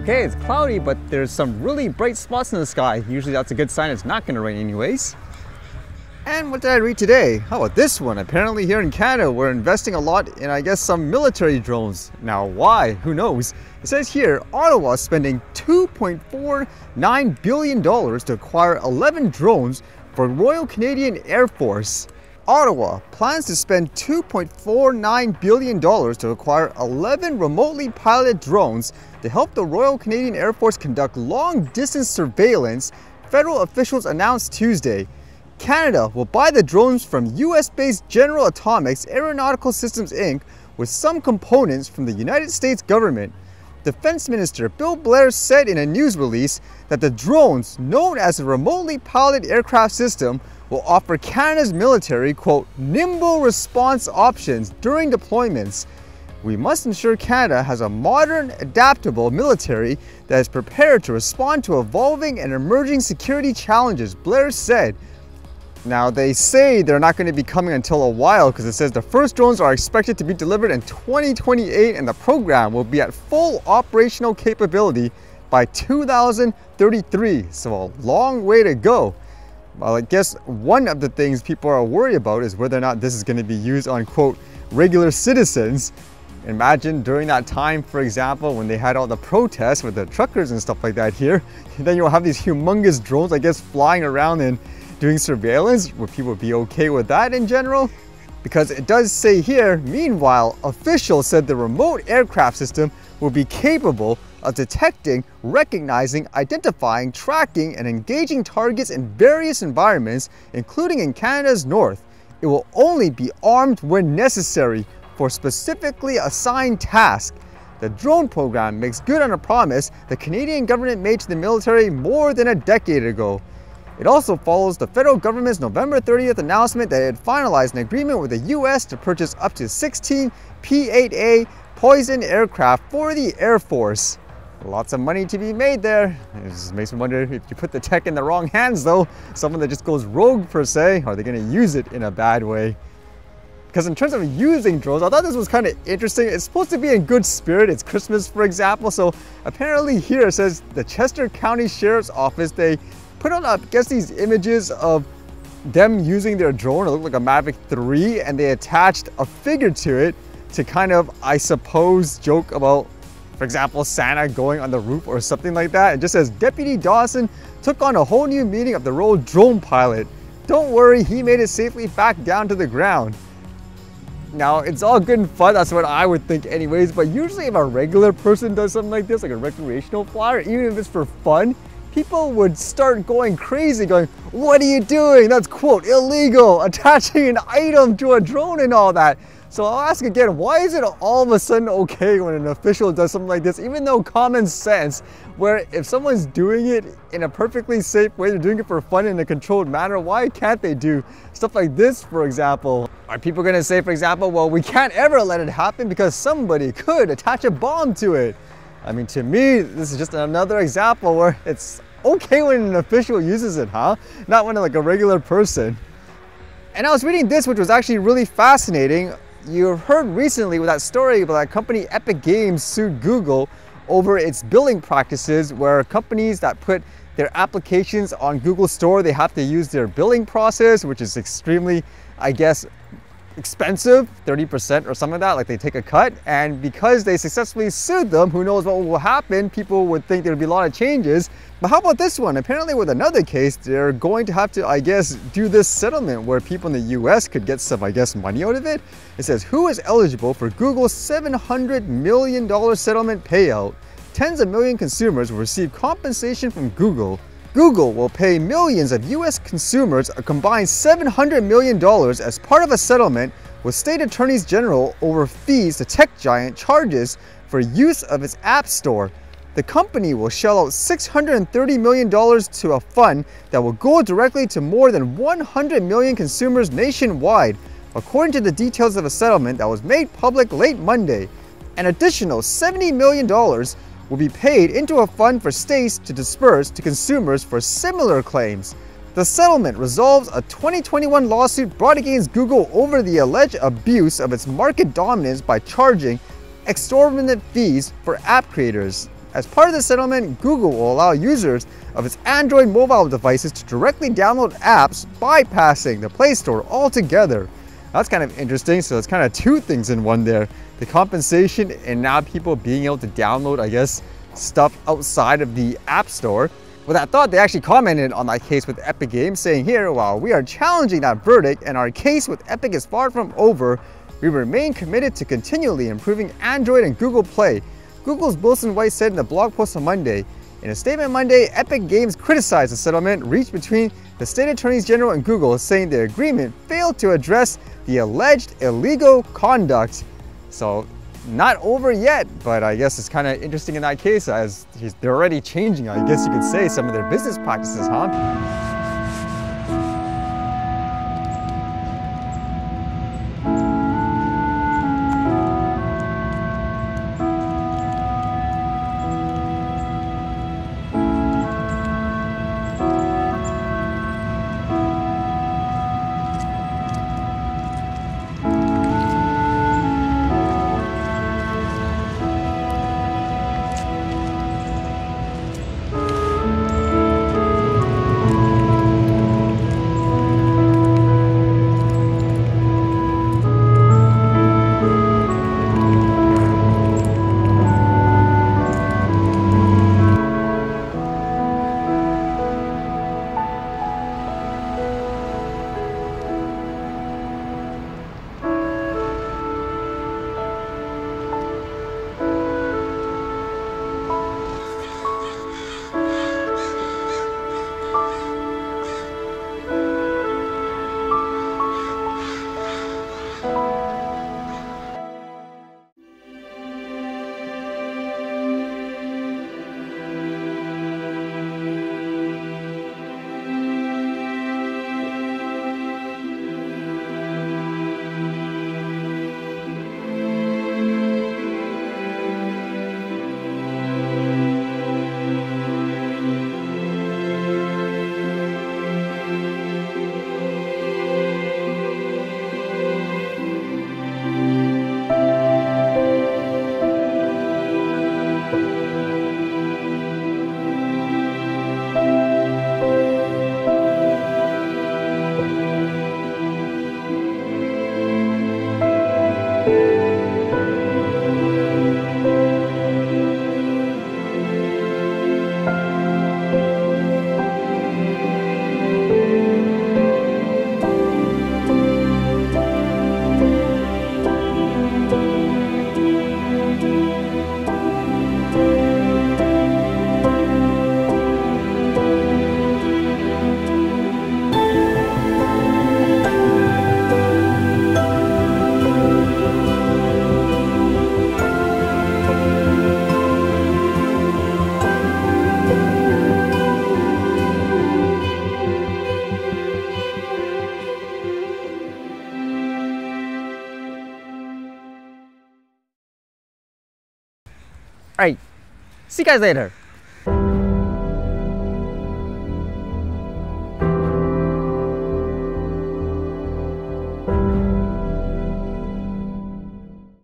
Okay, it's cloudy, but there's some really bright spots in the sky. Usually that's a good sign it's not going to rain anyways. And what did I read today? How about this one? Apparently here in Canada, we're investing a lot in, I guess, some military drones. Now why? Who knows? It says here, Ottawa is spending $2.49 billion to acquire 11 drones for Royal Canadian Airforce. Ottawa plans to spend $2.49 billion to acquire 11 remotely piloted drones to help the Royal Canadian Air Force conduct long-distance surveillance, federal officials announced Tuesday. Canada will buy the drones from US-based General Atomics Aeronautical Systems Inc. with some components from the United States government. Defense Minister Bill Blair said in a news release that the drones, known as a remotely piloted aircraft system, will offer Canada's military, quote, nimble response options during deployments. We must ensure Canada has a modern, adaptable military that is prepared to respond to evolving and emerging security challenges, Blair said. Now, they say they're not going to be coming until a while because it says the first drones are expected to be delivered in 2028 and the program will be at full operational capability by 2033. So a long way to go. Well, I guess one of the things people are worried about is whether or not this is going to be used on, quote, regular citizens. Imagine during that time, for example, when they had all the protests with the truckers and stuff like that here, then you'll have these humongous drones, I guess, flying around and doing surveillance. Would people be okay with that in general? Because it does say here, meanwhile, officials said the remote aircraft system will be capable of detecting, recognizing, identifying, tracking, and engaging targets in various environments, including in Canada's north. It will only be armed when necessary for specifically assigned tasks. The drone program makes good on a promise the Canadian government made to the military more than a decade ago. It also follows the federal government's November 30th announcement that it had finalized an agreement with the US to purchase up to 16 P-8A Poison aircraft for the Air Force. Lots of money to be made there. It just makes me wonder if you put the tech in the wrong hands though, someone that just goes rogue per se, are they going to use it in a bad way? Because in terms of using drones, I thought this was kind of interesting. It's supposed to be in good spirit. It's Christmas, for example. So apparently here it says the Chester County Sheriff's Office, they put on, I guess, these images of them using their drone. It looked like a Mavic 3 and they attached a figure to it to kind of, I suppose, joke about, for example, Santa going on the roof or something like that. It just says, Deputy Dawson took on a whole new meaning of the role drone pilot. Don't worry, he made it safely back down to the ground. Now, it's all good and fun, that's what I would think anyways, but usually if a regular person does something like this, like a recreational flyer, even if it's for fun, people would start going crazy, going, what are you doing? That's, quote, illegal, attaching an item to a drone and all that. So I'll ask again, why is it all of a sudden okay when an official does something like this, even though common sense, where if someone's doing it in a perfectly safe way, they're doing it for fun in a controlled manner, why can't they do stuff like this, for example? Are people gonna say, for example, well, we can't ever let it happen because somebody could attach a bomb to it? I mean, to me, this is just another example where it's okay when an official uses it, huh? Not when like a regular person. And I was reading this, which was actually really fascinating. You heard recently with that story about that company Epic Games sued Google over its billing practices, where companies that put their applications on Google Store, they have to use their billing process, which is extremely, I guess, expensive, 30% or something like that, like they take a cut. And because they successfully sued them, who knows what will happen? People would think there would be a lot of changes. But how about this one? Apparently with another case, they're going to have to, I guess, do this settlement where people in the US could get some, I guess, money out of it. It says, who is eligible for Google's $700 million settlement payout? Tens of million consumers will receive compensation from Google. Google will pay millions of US consumers a combined $700 million as part of a settlement with state attorneys general over fees the tech giant charges for use of its app store. The company will shell out $630 million to a fund that will go directly to more than 100 million consumers nationwide, according to the details of a settlement that was made public late Monday. An additional $70 million will be paid into a fund for states to disperse to consumers for similar claims. The settlement resolves a 2021 lawsuit brought against Google over the alleged abuse of its market dominance by charging exorbitant fees for app creators. As part of the settlement, Google will allow users of its Android mobile devices to directly download apps, bypassing the Play Store altogether. That's kind of interesting, so it's kind of two things in one there. The compensation and now people being able to download, I guess, stuff outside of the App Store. With that thought, they actually commented on that case with Epic Games, saying here, while we are challenging that verdict and our case with Epic is far from over, we remain committed to continually improving Android and Google Play. Google's Wilson White said in a blog post on Monday. In a statement Monday, Epic Games criticized the settlement reached between the state attorneys general and Google, saying the agreement failed to address the alleged illegal conduct. So, not over yet, but I guess it's kind of interesting in that case as they're already changing, I guess you could say, some of their business practices, huh? Alright, see you guys later.